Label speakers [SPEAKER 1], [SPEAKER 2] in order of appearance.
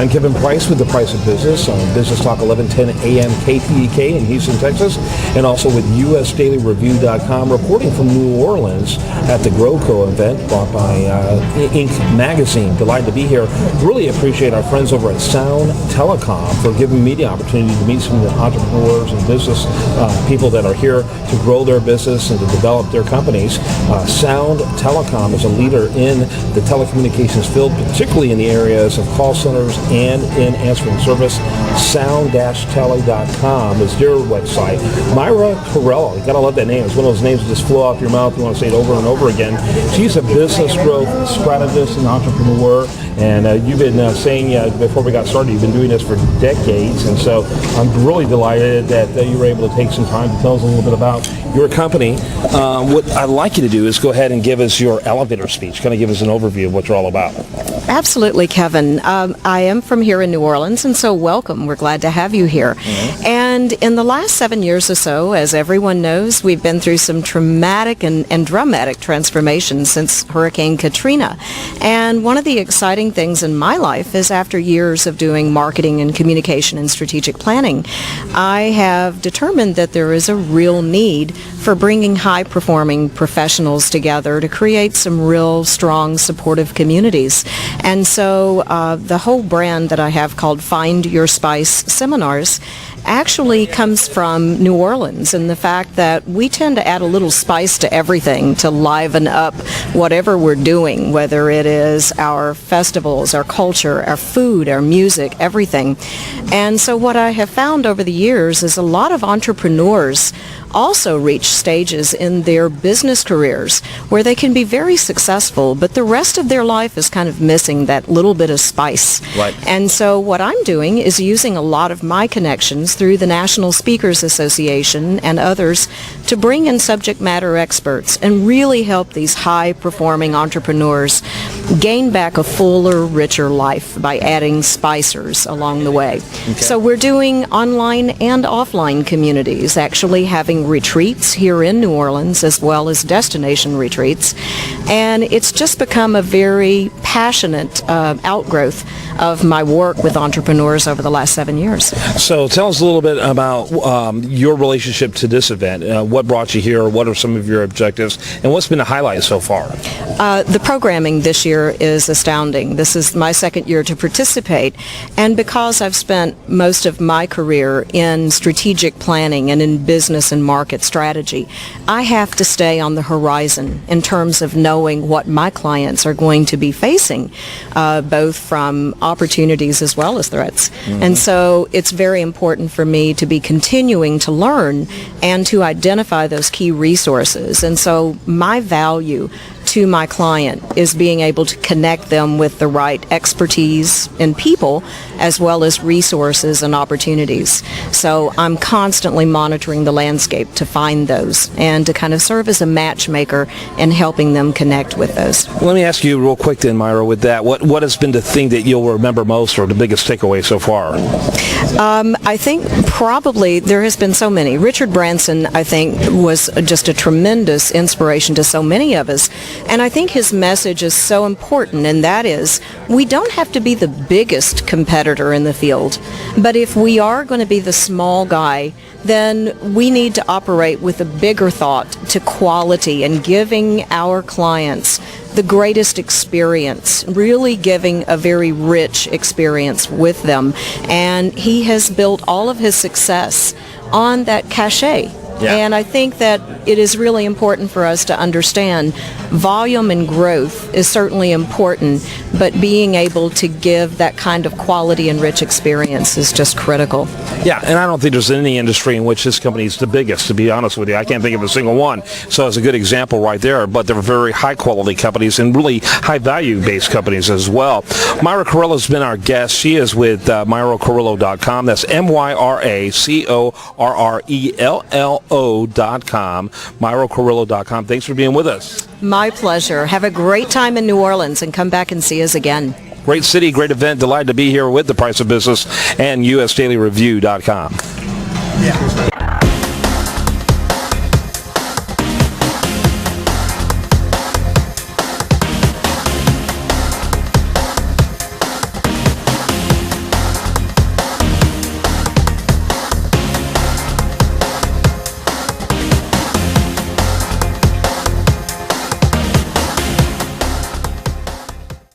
[SPEAKER 1] I'm Kevin Price with The Price of Business on Business Talk 1110 AM KTEK in Houston, Texas, and also with USDailyReview.com, reporting from New Orleans at the GrowCo event brought by Inc. Magazine. Delighted to be here. Really appreciate our friends over at Sound Telecom for giving me the opportunity to meet some of the entrepreneurs and business people that are here to grow their business and to develop their companies. Sound Telecom is a leader in the telecommunications field, particularly in the areas of call centers and in answering service. Sound-tele.com is their website. Myra Corrello, you gotta love that name. It's one of those names that just flow off your mouth. You want to say it over and over again. She's a business growth strategist and entrepreneur, and you've been saying before we got started, you've been doing this for decades, and so I'm really delighted that you were able to take some time to tell us a little bit about your company. What I'd like you to do is go ahead and give us your elevator speech, kind of give us an overview of what you're all about.
[SPEAKER 2] Absolutely, Kevin. I am from here in New Orleans, and so welcome. We're glad to have you here. Mm-hmm. And in the last 7 years or so, as everyone knows, we've been through some traumatic and dramatic transformations since Hurricane Katrina. And one of the exciting things in my life is after years of doing marketing and communication and strategic planning, I have determined that there is a real need for bringing high-performing professionals together to create some real strong, supportive communities. And so the whole brand that I have called Find Your Spice Seminars actually comes from New Orleans, and the fact that we tend to add a little spice to everything to liven up whatever we're doing, whether it is our festivals, our culture, our food, our music, everything. And so what I have found over the years is a lot of entrepreneurs also reach stages in their business careers where they can be very successful, but the rest of their life is kind of missing that little bit of spice.
[SPEAKER 1] Right.
[SPEAKER 2] And so what I'm doing is using a lot of my connections through the National Speakers Association and others to bring in subject matter experts and really help these high-performing entrepreneurs gain back a fuller, richer life by adding spicers along the way. Okay. So we're doing online and offline communities, actually having retreats here in New Orleans as well as destination retreats, and it's just become a very passionate outgrowth of my work with entrepreneurs over the last 7 years.
[SPEAKER 1] So tell us a little bit about your relationship to this event. What brought you here? What are some of your objectives? And what's been the highlight so far?
[SPEAKER 2] The programming this year is astounding. This is my second year to participate, and because I've spent most of my career in strategic planning and in business and market strategy, I have to stay on the horizon in terms of knowing what my clients are going to be facing, both from opportunities as well as threats. Mm-hmm. And so it's very important for me to be continuing to learn and to identify those key resources. And so my value to my client is being able to connect them with the right expertise and people as well as resources and opportunities. So I'm constantly monitoring the landscape to find those and to kind of serve as a matchmaker in helping them connect with those.
[SPEAKER 1] Let me ask you real quick then, Myra, with that, what has been the thing that you'll remember most or the biggest takeaway so far?
[SPEAKER 2] I think probably there has been so many. Richard Branson, I think, was just a tremendous inspiration to so many of us. And I think his message is so important, and that is we don't have to be the biggest competitor in the field, but if we are going to be the small guy, then we need to operate with a bigger thought to quality and giving our clients the greatest experience, really giving a very rich experience with them. And he has built all of his success on that cachet. Yeah. And I think that it is really important for us to understand volume and growth is certainly important, but being able to give that kind of quality and rich experience is just critical.
[SPEAKER 1] Yeah, and I don't think there's any industry in which this company is the biggest, to be honest with you. I can't think of a single one. So it's a good example right there, but they're very high-quality companies and really high-value-based companies as well. Myra Corrello has been our guest. She is with MyraCorrello.com. That's MyraCorrello.com. MyraCorrello.com. Thanks for being with us.
[SPEAKER 2] My pleasure. Have a great time in New Orleans and come back and see us again.
[SPEAKER 1] Great city, great event. Delighted to be here with The Price of Business and USDailyReview.com. Yeah.